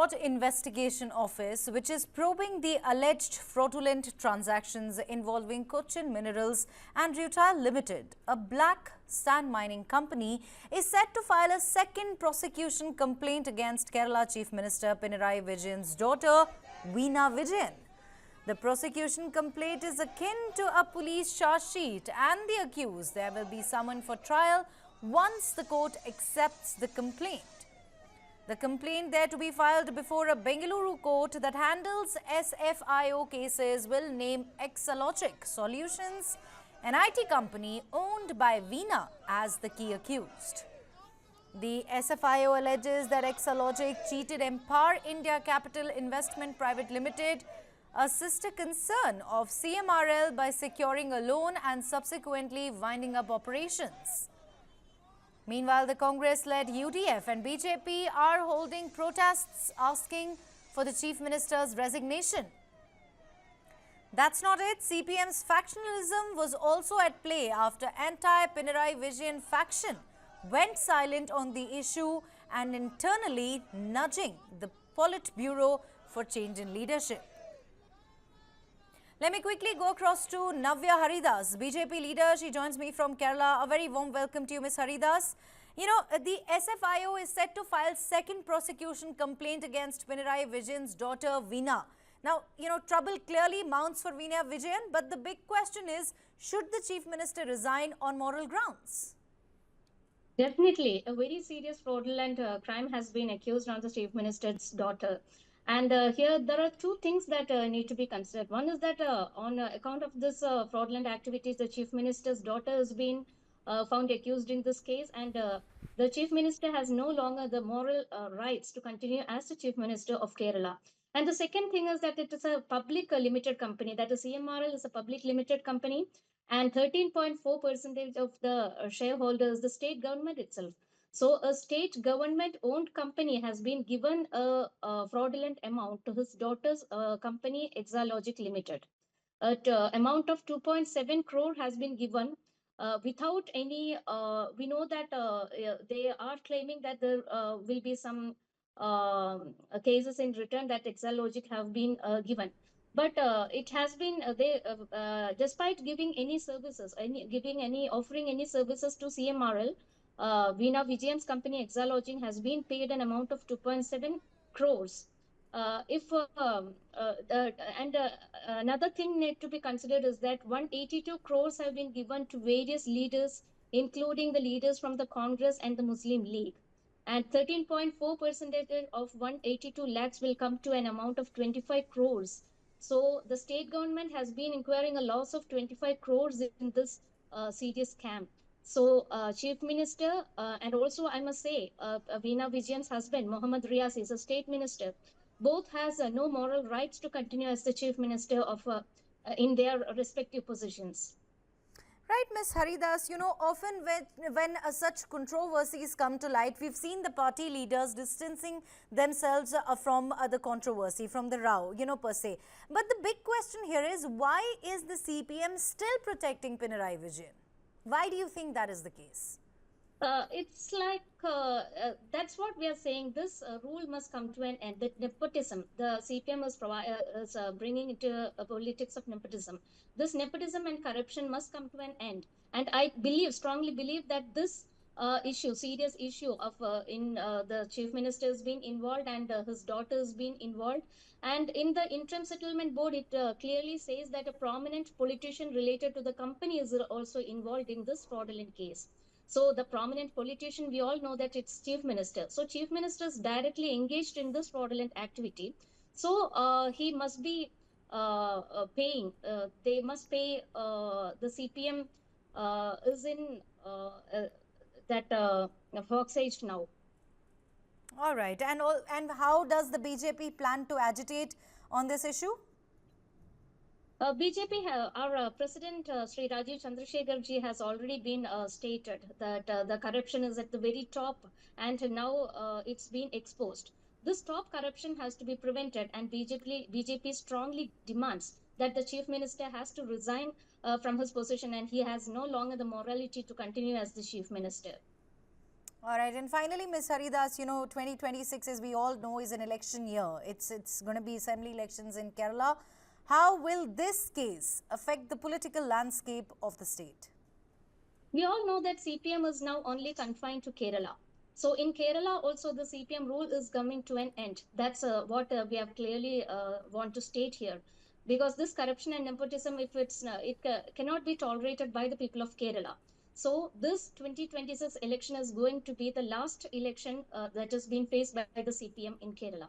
Fraud Investigation Office, which is probing the alleged fraudulent transactions involving Cochin Minerals and Rutile Limited, a black sand mining company, is set to file a second prosecution complaint against Kerala Chief Minister Pinarayi Vijayan's daughter, Veena Vijayan. The prosecution complaint is akin to a police charge sheet, and the accused there will be summoned for trial once the court accepts the complaint. The complaint there to be filed before a Bengaluru court that handles SFIO cases will name Exalogic Solutions, an IT company owned by Veena, as the key accused. The SFIO alleges that Exalogic cheated Empire India Capital Investment Private Limited, a sister concern of CMRL, by securing a loan and subsequently winding up operations. Meanwhile, the Congress-led UDF and BJP are holding protests asking for the Chief Minister's resignation. That's not it. CPM's factionalism was also at play after anti-Pinarayi Vijayan faction went silent on the issue and internally nudging the Politburo for change in leadership. Let me quickly go across to Navya Haridas, BJP leader. She joins me from Kerala. A very warm welcome to you, Ms. Haridas. You know, the SFIO is set to file second prosecution complaint against Pinarayi Vijayan's daughter, Veena. Now, you know, trouble clearly mounts for Veena Vijayan, but the big question is, should the Chief Minister resign on moral grounds? Definitely. A very serious fraudulent crime has been accused on the Chief Minister's daughter. And here there are two things that need to be considered. One is that on account of this fraudulent activities, the Chief Minister's daughter has been found accused in this case, and the Chief Minister has no longer the moral rights to continue as the Chief Minister of Kerala. And the second thing is that it is a public limited company, that is CMRL is a public limited company, and 13.4% of the shareholders, the state government itself. So a state government-owned company has been given a fraudulent amount to his daughter's company, Exalogic Limited. An amount of 2.7 crore has been given without any, we know that they are claiming that there will be some cases in return that Exalogic have been given. But it has been, despite giving any services, offering any services to CMRL, Veena Vijayan's company Exalogic has been paid an amount of 2.7 crores. Another thing need to be considered is that 182 crores have been given to various leaders, including the leaders from the Congress and the Muslim League. And 13.4% of 182 lakhs will come to an amount of 25 crores. So the state government has been incurring a loss of 25 crores in this serious scam. So Chief Minister, and also I must say, Veena Vijayan's husband, Mohammad Riaz, is a state minister. Both has no moral rights to continue as the Chief Minister of in their respective positions. Right, Ms. Haridas, you know, often when such controversies come to light, we've seen the party leaders distancing themselves from the controversy, from the row, you know, per se. But the big question here is, why is the CPM still protecting Pinarayi Vijayan? Why do you think that is the case? It's like, that's what we are saying. This rule must come to an end. The nepotism, the CPM is bringing into politics of nepotism. This nepotism and corruption must come to an end. And I strongly believe that this serious issue of the Chief Minister has been involved and his daughter has been involved. And in the interim settlement board, it clearly says that a prominent politician related to the company is also involved in this fraudulent case. So the prominent politician, we all know that it's Chief Minister. So Chief Minister is directly engaged in this fraudulent activity. So he must be paying. They must pay. The CPM is in that Fox Age now. All right. And how does the BJP plan to agitate on this issue? BJP, our President Sri Rajiv Chandrasekhar ji has already been stated that the corruption is at the very top, and now it's been exposed. This top corruption has to be prevented, and BJP strongly demands that the Chief Minister has to resign from his position, and he has no longer the morality to continue as the Chief Minister. All right, and finally, Ms. Haridas, 2026, as we all know, is an election year. It's going to be assembly elections in Kerala. How will this case affect the political landscape of the state? We all know that CPM is now only confined to Kerala. So in Kerala also the CPM rule is coming to an end. That's what we have clearly want to state here. Because this corruption and nepotism, if cannot be tolerated by the people of Kerala. So this 2026 election is going to be the last election that is being faced by the CPM in Kerala.